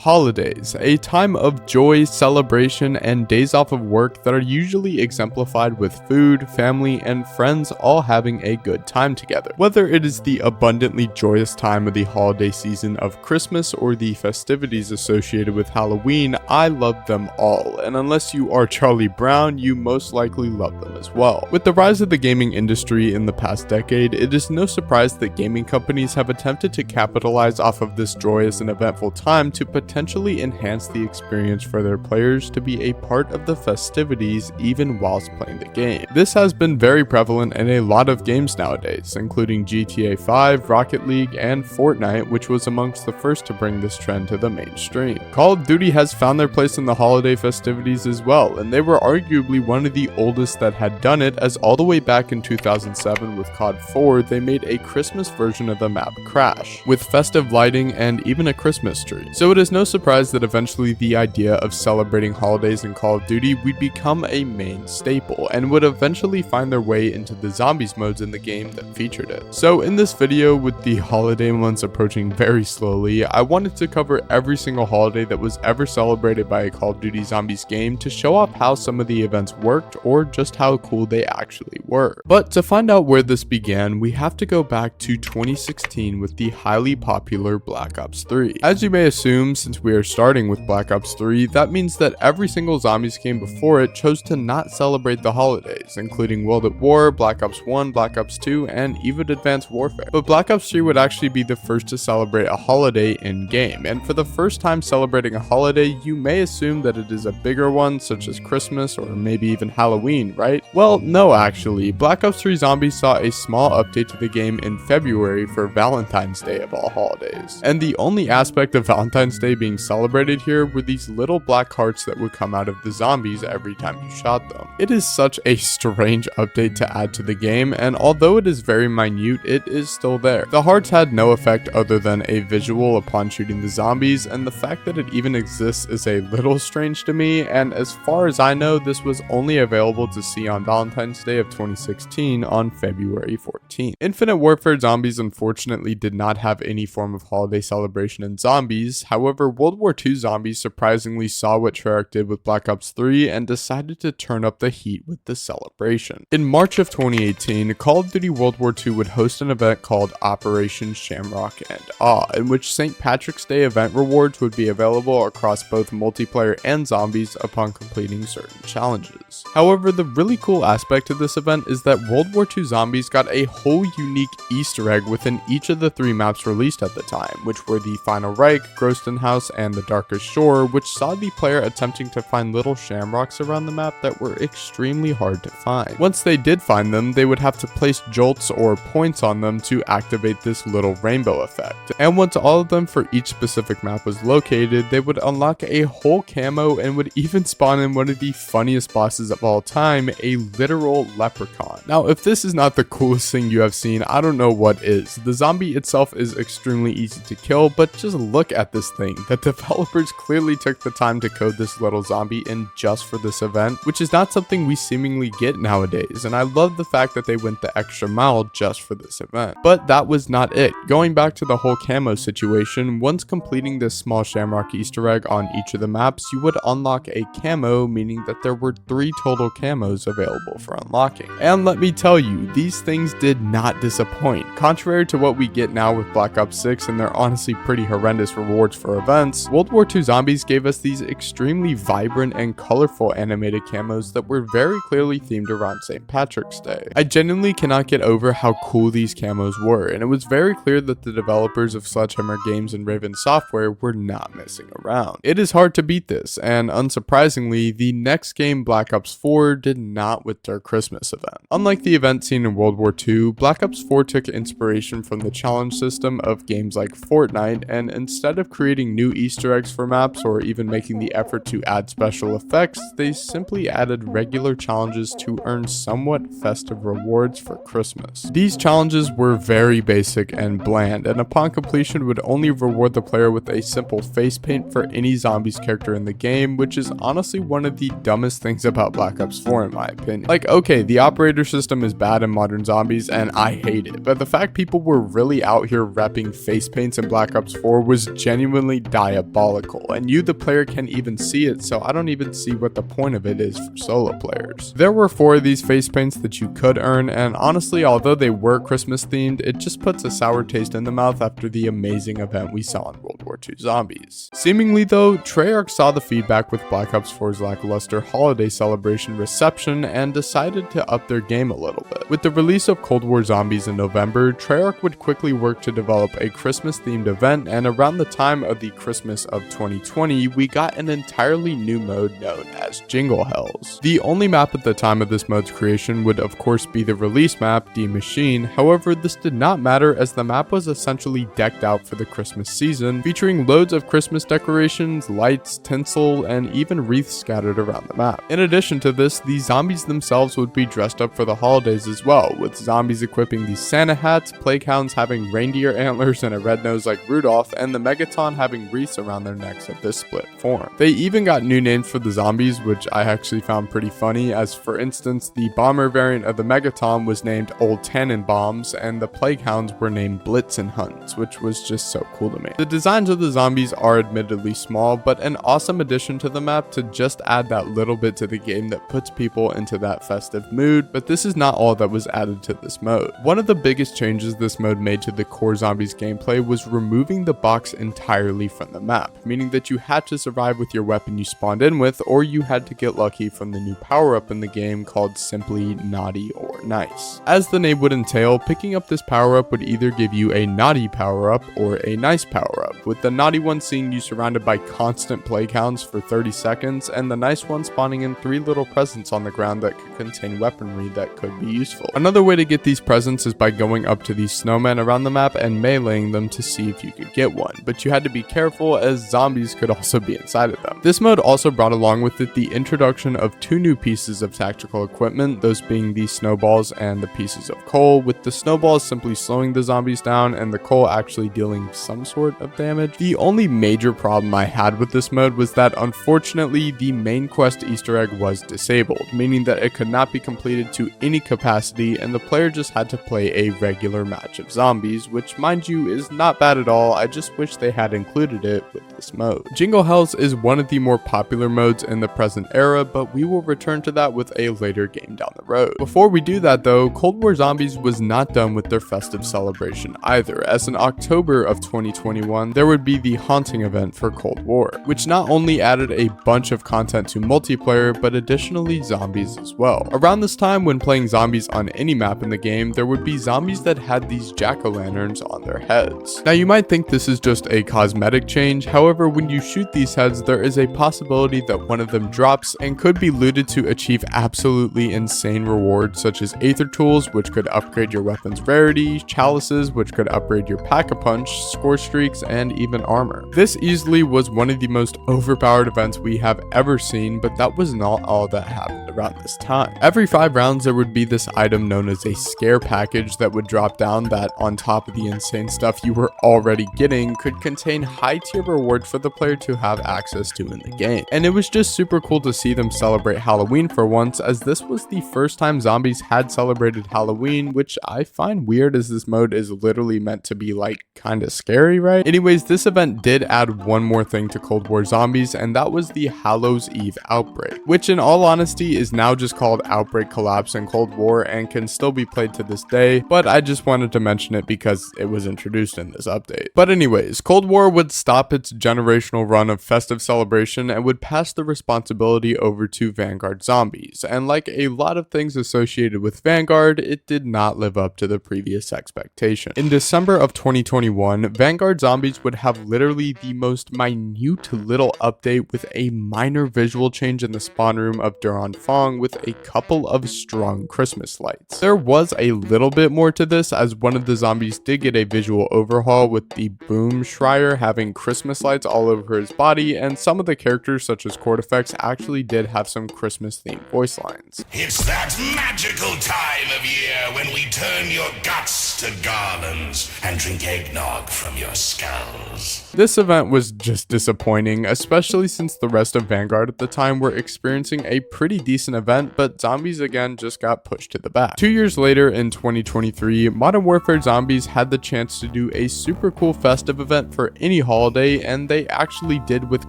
Holidays, a time of joy, celebration, and days off of work that are usually exemplified with food, family, and friends all having a good time together. Whether it is the abundantly joyous time of the holiday season of Christmas or the festivities associated with Halloween, I love them all, and unless you are Charlie Brown, you most likely love them as well. With the rise of the gaming industry in the past decade, it is no surprise that gaming companies have attempted to capitalize off of this joyous and eventful time to potentially enhance the experience for their players to be a part of the festivities even whilst playing the game. This has been very prevalent in a lot of games nowadays, including GTA 5, Rocket League, and Fortnite, which was amongst the first to bring this trend to the mainstream. Call of Duty has found their place in the holiday festivities as well, and they were arguably one of the oldest that had done it, as all the way back in 2007 with COD 4, they made a Christmas version of the map Crash, with festive lighting and even a Christmas tree. So it is no surprise that eventually the idea of celebrating holidays in Call of Duty would become a main staple, and would eventually find their way into the zombies modes in the game that featured it. So in this video, with the holiday months approaching very slowly, I wanted to cover every single holiday that was ever celebrated by a Call of Duty Zombies game to show off how some of the events worked, or just how cool they actually were. But to find out where this began, we have to go back to 2016 with the highly popular Black Ops 3. As you may assume, since we are starting with Black Ops 3, that means that every single Zombies game before it chose to not celebrate the holidays, including World at War, Black Ops 1, Black Ops 2, and even Advanced Warfare. But Black Ops 3 would actually be the first to celebrate a holiday in-game, and for the first time celebrating a holiday, you may assume that it is a bigger one, such as Christmas or maybe even Halloween, right? Well, no actually. Black Ops 3 Zombies saw a small update to the game in February for Valentine's Day of all holidays. And the only aspect of Valentine's Day being celebrated here were these little black hearts that would come out of the zombies every time you shot them. It is such a strange update to add to the game, and although it is very minute, it is still there. The hearts had no effect other than a visual upon shooting the zombies, and the fact that it even exists is a little strange to me, and as far as I know, this was only available to see on Valentine's Day of 2016 on February 14th. Infinite Warfare Zombies unfortunately did not have any form of holiday celebration in Zombies. However, World War II Zombies surprisingly saw what Treyarch did with Black Ops 3 and decided to turn up the heat with the celebration. In March of 2018, Call of Duty World War II would host an event called Operation Shamrock and Awe, in which St. Patrick's Day event rewards would be available across both multiplayer and zombies upon completing certain challenges. However, the really cool aspect of this event is that World War II Zombies got a whole unique Easter egg within each of the 3 maps released at the time, which were the Final Reich, Groston House, and the Darkest Shore, which saw the player attempting to find little shamrocks around the map that were extremely hard to find. Once they did find them, they would have to place jolts or points on them to activate this little rainbow effect. And once all of them for each specific map was located, they would unlock a whole camo and would even spawn in one of the funniest bosses of all time, a literal leprechaun. Now, if this is not the coolest thing you have seen, I don't know what is. The zombie itself is extremely easy to kill, but just look at this thing. The developers clearly took the time to code this little zombie in just for this event, which is not something we seemingly get nowadays, and I love the fact that they went the extra mile just for this event. But that was not it. Going back to the whole camo situation, once completing this small shamrock Easter egg on each of the maps, you would unlock a camo, meaning that there were 3 total camos available for unlocking. And let me tell you, these things did not disappoint. Contrary to what we get now with Black Ops 6 and their honestly pretty horrendous rewards for events, World War II Zombies gave us these extremely vibrant and colorful animated camos that were very clearly themed around St. Patrick's Day. I genuinely cannot get over how cool these camos were, and it was very clear that the developers of Sledgehammer Games and Raven Software were not messing around. It is hard to beat this, and unsurprisingly, the next game, Black Ops 4, did not with their Christmas event. Unlike the event seen in World War II, Black Ops 4 took inspiration from the challenge system of games like Fortnite, and instead of creating new Easter eggs for maps or even making the effort to add special effects, they simply added regular challenges to earn somewhat festive rewards for Christmas. These challenges were very basic and bland, and upon completion would only reward the player with a simple face paint for any zombies character in the game, which is honestly one of the dumbest things about Black Ops 4 in my opinion. Like, okay, the operator system is bad in modern zombies and I hate it, but the fact people were really out here repping face paints in Black Ops 4 was genuinely diabolical, and you the player can't even see it, so I don't even see what the point of it is for solo players. There were 4 of these face paints that you could earn, and honestly, although they were Christmas themed, it just puts a sour taste in the mouth after the amazing event we saw in World War II Zombies. Seemingly though, Treyarch saw the feedback with Black Ops 4's lackluster holiday celebration reception and decided to up their game a little bit. With the release of Cold War Zombies in November, Treyarch would quickly work to develop a Christmas themed event, and around the time of the Christmas of 2020, we got an entirely new mode known as Jingle Hells. The only map at the time of this mode's creation would of course be the release map, D Machine. However, this did not matter as the map was essentially decked out for the Christmas season, featuring loads of Christmas decorations, lights, tinsel, and even wreaths scattered around the map. In addition to this, the zombies themselves would be dressed up for the holidays as well, with zombies equipping these Santa hats, plague hounds having reindeer antlers and a red nose like Rudolph, and the Megaton having wreaths around their necks of this split form. They even got new names for the zombies, which I actually found pretty funny, as for instance, the bomber variant of the Megaton was named Old Tannenbaums, and the plague hounds were named Blitzenhunts, which was just so cool to me. The designs of the zombies are admittedly small, but an awesome addition to the map to just add that little bit to the game that puts people into that festive mood, but this is not all that was added to this mode. One of the biggest changes this mode made to the core zombies gameplay was removing the box entirely from the map, meaning that you had to survive with your weapon you spawned in with, or you had to get lucky from the new power-up in the game called simply Naughty or Nice. As the name would entail, picking up this power-up would either give you a naughty power-up or a nice power-up, with the naughty one seeing you surrounded by constant plague hounds for 30 seconds, and the nice one spawning in 3 little presents on the ground that could contain weaponry that could be useful. Another way to get these presents is by going up to these snowmen around the map and meleeing them to see if you could get one, but you had to be careful as zombies could also be inside of them. This mode also brought along with it the introduction of 2 new pieces of tactical equipment, those being the snowballs and the pieces of coal, with the snowballs simply slowing the zombies down and the coal actually dealing some sort of damage. The only major problem I had with this mode was that unfortunately the main quest Easter egg was disabled, meaning that it could not be completed to any capacity and the player just had to play a regular match of zombies, which mind you is not bad at all. I just wish they had included it with this mode. Jingle Hells is one of the more popular modes in the present era, but we will return to that with a later game down the road. Before we do that though, Cold War Zombies was not done with their festive celebration either, as in October of 2021 there would be the Haunting event for Cold War, which not only added a bunch of content to multiplayer, but additionally zombies as well. Around this time, when playing zombies on any map in the game, there would be zombies that had these jack-o'-lanterns on their heads. Now you might think this is just a cosmetic change, however when you shoot these heads there is a possibility that one of them drops and could be looted to achieve absolutely insane rewards such as Aether Tools, which could upgrade your weapon's rarity, Chalices, which could upgrade your Pack-a-Punch, Score Streaks, and even armor. This easily was one of the most overpowered events we have ever seen, but that was not all that happened around this time. Every 5 rounds there would be this item known as a scare package that would drop down that on top of the insane stuff you were already getting could contain high tier rewards for the player to have access to in the game. And it was just super cool to see them celebrate Halloween for once, as this was the first time zombies had celebrated Halloween, which I find weird as this mode is literally meant to be like kinda scary, right? Anyways, this event did add one more thing to Cold War Zombies, and that was the Hallows Eve Outbreak, which in all honesty is now just called Outbreak Collapse in Cold War and can still be played to this day, but I just wanted to mention it because it was introduced in this update. But anyways, Cold War would stop its generational run of festive celebration and would pass the responsibility over to Vanguard Zombies, and like a lot of things associated with Vanguard, it did not live up to the previous expectation. In December of 2021, Vanguard Zombies would have literally the most minute little update with a minor visual change in the spawn room of Duran Fong with a couple of strung Christmas lights. There was a little bit more to this, as one of the zombies did get a visual overhaul with the Boom Schreier having Christmas lights all over his body, and some of the characters such as Chord Effects actually did have some Christmas themed voice lines. It's that magical time of year when we turn your guts to garlands and drink eggnog from your skulls. This event was just disappointing, especially since the rest of Vanguard at the time were experiencing a pretty decent event, but Zombies again just got pushed to the back. 2 years later in 2023, Modern Warfare Zombies had the chance to do a super cool festive event for any holiday, and they actually did with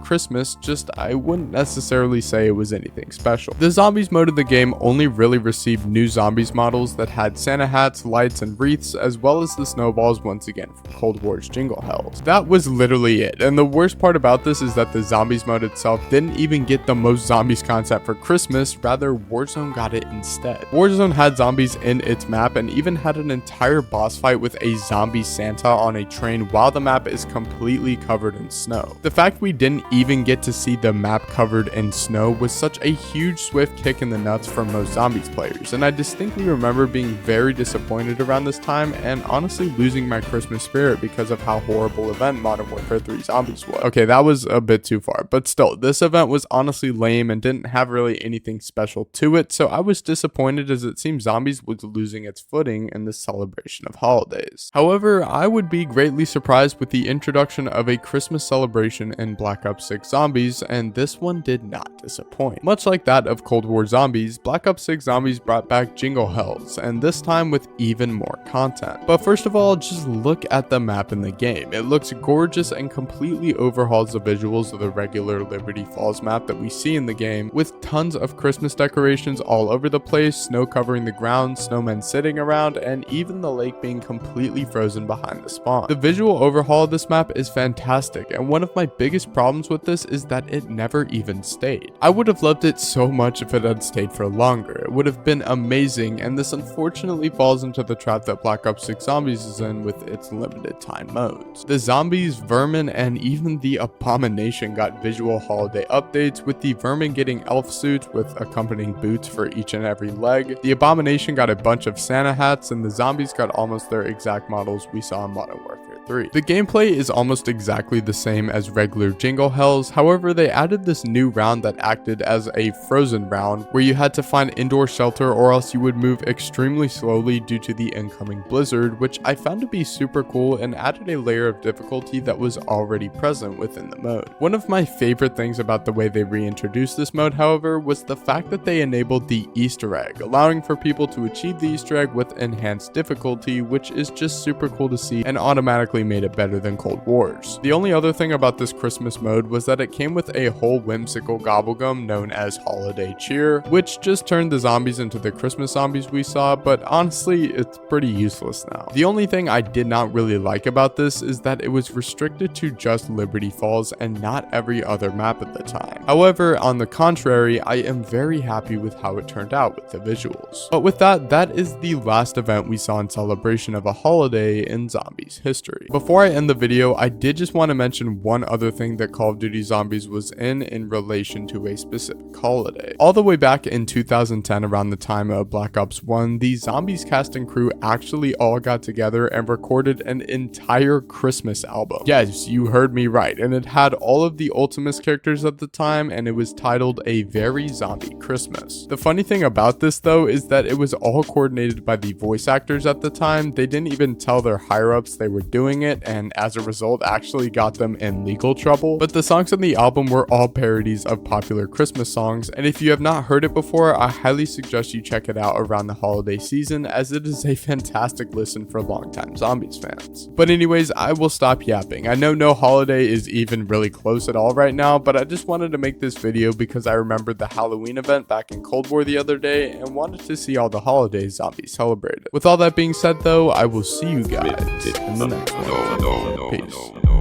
Christmas, just I wouldn't necessarily say it was anything special. The Zombies mode of the game only really received new Zombies models that had Santa hats, lights, and wreaths, as well as the snowballs once again from Cold War's Jingle Hells. That was literally it, and the worst part about this is that the Zombies mode itself didn't even get the most Zombies content for Christmas, rather Warzone got it instead. Warzone had zombies in its map and even had an entire boss fight with a zombie Santa on a train while the map is completely covered in snow. The fact we didn't even get to see the map covered in snow was such a huge swift kick in the nuts for most Zombies players, and I distinctly remember being very disappointed around this time and honestly losing my Christmas spirit because of how horrible event Modern Warfare 3 Zombies was. Okay, that was a bit too far, but still, this event was honestly lame and didn't have really anything special to it, so I was disappointed as it seemed Zombies was losing its footing in the celebration of holidays. However, I would be greatly surprised with the introduction of a Christmas celebration in Black Ops 6 Zombies, and this one did not disappoint. Much like that of Cold War Zombies, Black Ops 6 Zombies brought back Jingle Hells, and this time with even more content. But first of all, just look at the map in the game. It looks gorgeous and completely overhauls the visuals of the regular Liberty Falls map that we see in the game, with tons of Christmas decorations all over the place, snow covering the ground, snowmen sitting around, and even the lake being completely frozen behind the spawn. The visual overhaul of this map is fantastic, and one of my biggest problems with this is that it never even stayed. I would have loved it so much if it had stayed for longer. It would have been amazing, and this unfortunately falls into the trap that Black Ops 6 Zombies is in with its limited time modes. The Zombies, Vermin, and even the Abomination got visual holiday updates, with the Vermin getting elf suits with accompanying boots for each and every leg. The Abomination got a bunch of Santa hats, and the Zombies got almost their exact models we saw in Modern Warfare 3. The gameplay is almost exactly the same as regular Jingle Hells, however they added this new round that acted as a frozen round where you had to find indoor shelter or else you would move extremely slowly due to the incoming blizzard, which I found to be super cool and added a layer of difficulty that was already present within the mode. One of my favorite things about the way they reintroduced this mode, however, was the fact that they enabled the Easter egg, allowing for people to achieve the Easter egg with enhanced difficulty, which is just super cool to see and automatically made it better than Cold War's. The only other thing about this Christmas mode was that it came with a whole whimsical gobblegum known as Holiday Cheer, which just turned the zombies into the Christmas zombies we saw, but honestly, it's pretty useless now. The only thing I did not really like about this is that it was restricted to just Liberty Falls and not every other map at the time. However, on the contrary, I am very happy with how it turned out with the visuals. But with that, that is the last event we saw in celebration of a holiday in Zombies history. Before I end the video, I did just want to mention one other thing that Call of Duty Zombies was in relation to a specific holiday. All the way back in 2010, around the time of Black Ops 1, the Zombies cast and crew actually all got together and recorded an entire Christmas album. Yes, you heard me right, and it had all of the Ultimus characters at the time, and it was titled A Very Zombie Christmas. The funny thing about this though is that it was all coordinated by the voice actors at the time. They didn't even tell their higher ups they were doing it, and as a result actually got them in legal trouble. But the songs on the album were all parodies of popular Christmas songs, and if you have not heard it before, I highly suggest you check it out around the holiday season, as it is a fantastic listen for longtime Zombies fans. But anyways, I will stop yapping. I know no holiday is even really close at all right now, but I just wanted to make this video because I remembered the Halloween event back in Cold War the other day and wanted to see all the holidays Zombies celebrated. With all that being said though, I will see you guys in the next one. Peace.